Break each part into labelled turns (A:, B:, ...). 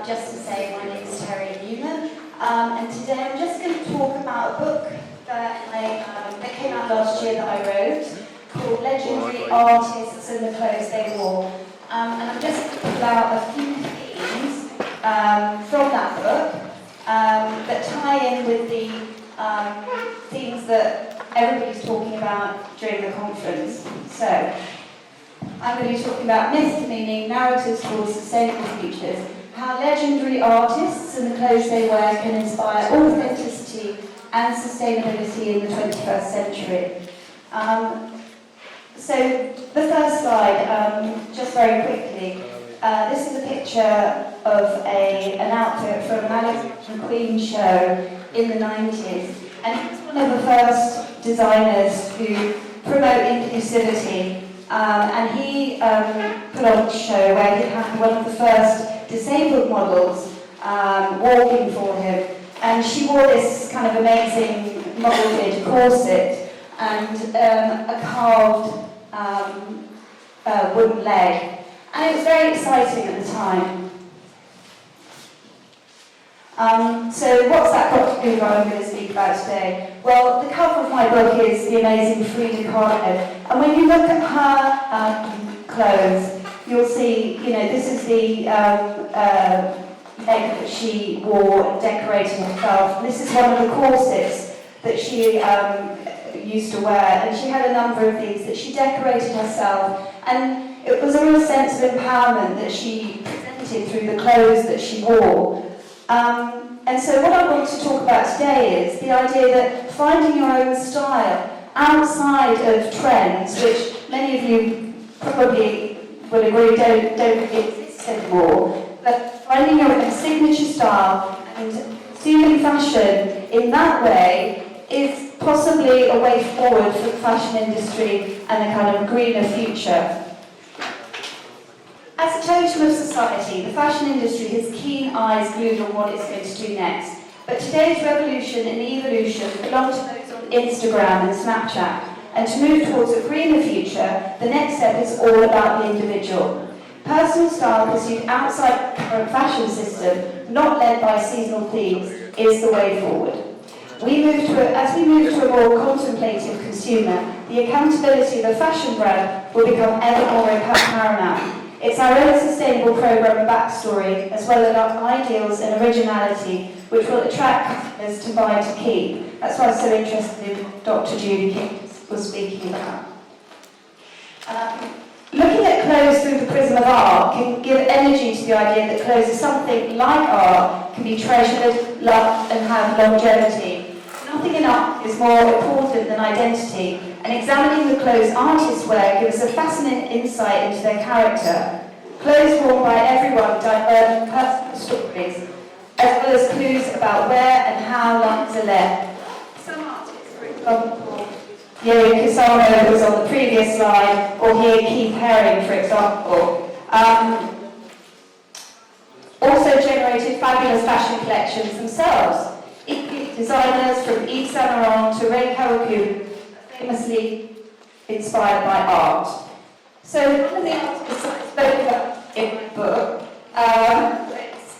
A: just to say my name is Terry Newman, and today I'm just going to talk about a book that came out last year that I wrote called Legendary Artists and the Clothes They Wore. And I'm just going to pull out a few themes from that book that tie in with the themes that everybody's talking about during the conference. So, I'm going to be talking about myth, meaning narratives towards sustainable futures, how legendary artists and the clothes they wear can inspire authenticity and sustainability in the 21st century. So the first slide, just very quickly, this is a picture of an outfit from an Alexander McQueen show in the 90s, and he was one of the first designers who promote inclusivity. And he put on a show where he had one of the first disabled models walking for him, and she wore this kind of amazing molded corset and a carved wooden leg, and it was very exciting at the time. So what's that got to do with what I'm going to speak about today? Well, the cover of my book is the amazing Frida Kahlo, and when you look at her clothes, you'll see, this is the leg that she wore and decorated herself. This is one of the corsets that she used to wear, and she had a number of these that she decorated herself, and it was a real sense of empowerment that she presented through the clothes that she wore. And so what I want to talk about today is the idea that finding your own style outside of trends, which many of you probably will agree don't exist anymore, but finding your own signature style and consuming fashion in that way is possibly a way forward for the fashion industry and a kind of greener future. As a totem of society, the fashion industry has keen eyes glued on what it's going to do next. But today's revolution and evolution belong to those on Instagram and Snapchat. And to move towards a greener future, the next step is all about the individual. Personal style pursued outside the current fashion system, not led by seasonal themes, is the way forward. As we move to a more contemplative consumer, the accountability of a fashion brand will become ever more paramount. It's our own sustainable programme and backstory, as well as our ideals and originality, which will attract customers to buy to keep. That's why I'm so interested in what Dr. Judy King was speaking about. Looking at clothes through the prism of art can give energy to the idea that clothes are something like art, can be treasured, loved, and have longevity. Nothing in art is more important than identity, and examining the clothes artists wear gives us a fascinating insight into their character. Clothes worn by everyone divert personal stories, as well as clues about where and how lives are led. Some artists, for example, Yuri Kusama was on the previous slide, or here Keith Haring, for example, also generated fabulous fashion collections themselves. Designers from Yves Saint Laurent to Ray Kawaku are famously inspired by art. So one of the artists I spoke about in my book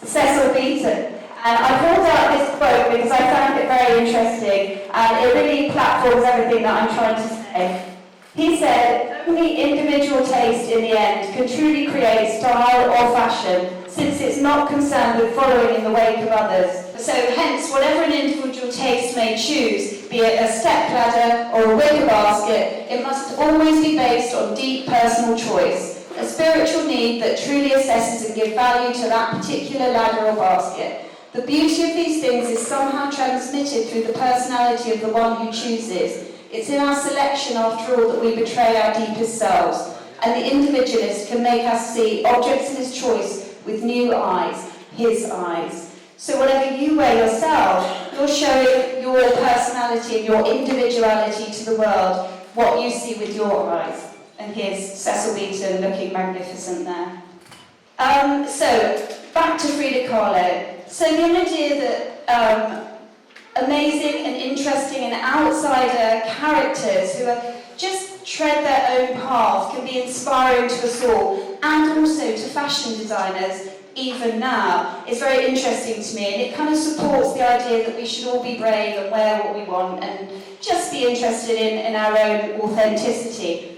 A: is Cecil Beaton. And I pulled out this quote because I found it very interesting, and it really platforms everything that I'm trying to say. He said, only individual taste in the end can truly create style or fashion, since it's not concerned with following in the wake of others. So hence, whatever an individual taste may choose, be it a step ladder or a wicker basket, it must always be based on deep personal choice, a spiritual need that truly assesses and gives value to that particular ladder or basket. The beauty of these things is somehow transmitted through the personality of the one who chooses. It's in our selection, after all, that we betray our deepest selves, and the individualist can make us see objects in his choice with new eyes, his eyes. So whatever you wear yourself, you're showing your personality and your individuality to the world, what you see with your eyes. And here's Cecil Beaton looking magnificent there. So, back to Frida Kahlo. So the idea that amazing and interesting and outsider characters who are just tread their own path can be inspiring to us all, and also to fashion designers even now, is very interesting to me, and it kind of supports the idea that we should all be brave and wear what we want and just be interested in our own authenticity.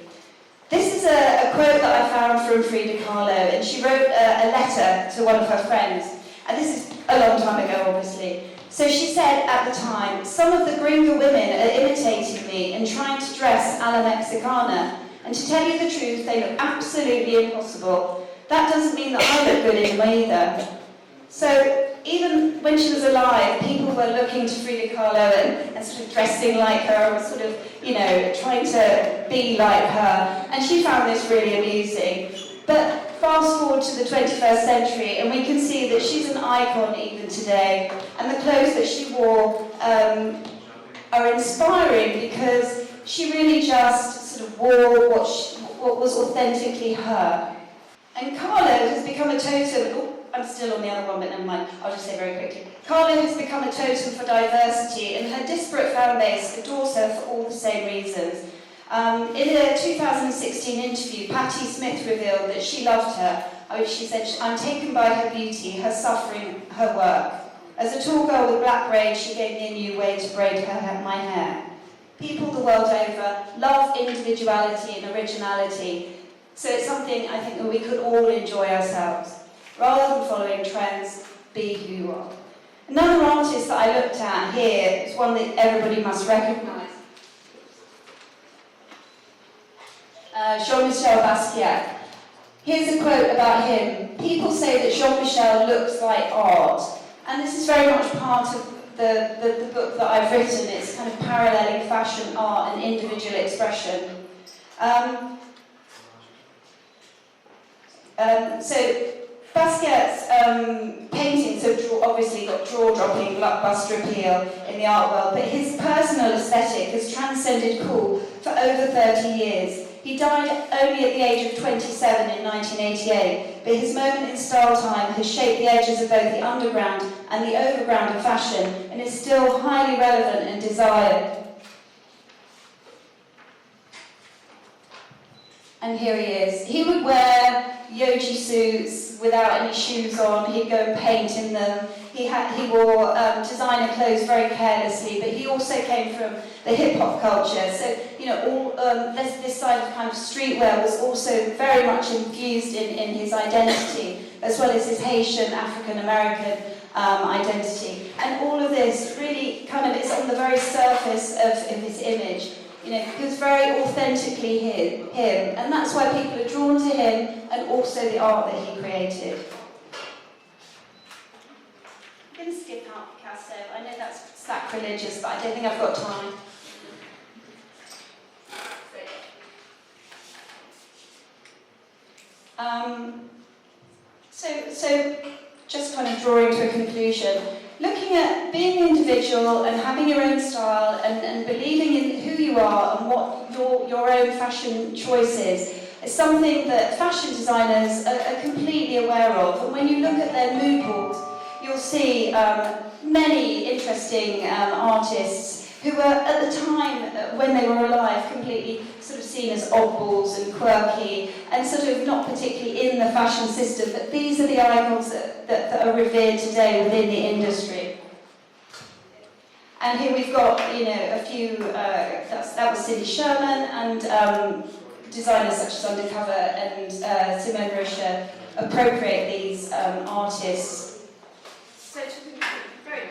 A: This is a quote that I found from Frida Kahlo, and she wrote a letter to one of her friends, and this is a long time ago, obviously. So she said at the time, "Some of the gringo women are imitating me and trying to dress a la Mexicana, and to tell you the truth, they look absolutely impossible. That doesn't mean that I look good in them either." So even when she was alive, people were looking to Frida Kahlo and sort of dressing like her, or sort of, you know, trying to be like her. And she found this really amusing. But fast forward to the 21st century, and we can see that she's an icon even today. And the clothes that she wore are inspiring because she really just sort of wore what was authentically her. And Kahlo has become a totem. Oh, I'm still on the other one, but never mind. I'll just say very quickly. Kahlo has become a totem for diversity, and her disparate fan base adores her for all the same reasons. In a 2016 interview, Patti Smith revealed that she loved her. She said, "I'm taken by her beauty, her suffering, her work. As a tall girl with black braids, she gave me a new way to braid my hair." People the world over love individuality and originality. So it's something I think that we could all enjoy ourselves. Rather than following trends, be who you are. Another artist that I looked at here is one that everybody must recognise. Jean-Michel Basquiat. Here's a quote about him. "People say that Jean-Michel looks like art." And this is very much part of the book that I've written. It's kind of paralleling fashion, art, and individual expression. So Basquiat's paintings have obviously got jaw-dropping, blockbuster appeal in the art world, but his personal aesthetic has transcended cool for over 30 years. He died only at the age of 27 in 1988, but his moment in style time has shaped the edges of both the underground and the overground of fashion, and is still highly relevant and desired. And here he is. He would wear yogi suits without any shoes on. He'd go and paint in them. He wore designer clothes very carelessly, but he also came from the hip-hop culture. So, you know, this side of kind of streetwear was also very much infused in his identity, as well as his Haitian, African-American identity. And all of this really kind of is on the very surface of his image. You know, he was very authentically him, and that's why people are drawn to him and also the art that he created. I'm going to skip out Picasso. I know that's sacrilegious, but I don't think I've got time. So just kind of drawing to a conclusion, looking at being an individual and having your own style and believing in who you are and what your own fashion choice is something that fashion designers are completely aware of. And when you look at their mood boards, you'll see many interesting artists who were, at the time when they were alive, completely sort of seen as oddballs and quirky and sort of not particularly in the fashion system, but these are the icons that are revered today within the industry. And here we've got, you know, a few, that was Cindy Sherman, and designers such as Undercover and Simone Rocha appropriate these artists. So to conclude,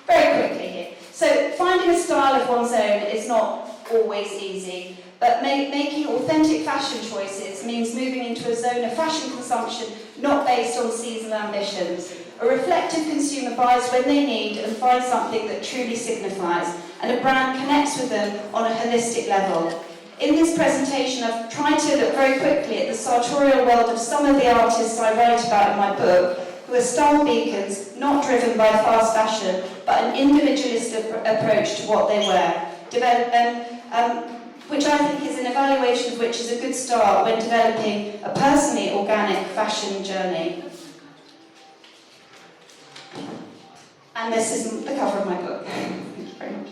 A: very quickly here. So finding a style of one's own is not always easy, but making authentic fashion choices means moving into a zone of fashion consumption not based on seasonal ambitions. A reflective consumer buys when they need and finds something that truly signifies, and a brand connects with them on a holistic level. In this presentation, I've tried to look very quickly at the sartorial world of some of the artists I write about in my book, who are style beacons, not driven by fast fashion, but an individualistic approach to what they wear, which I think is an evaluation of which is a good start when developing a personally organic fashion journey. And this is the cover of my book. Thank you very much.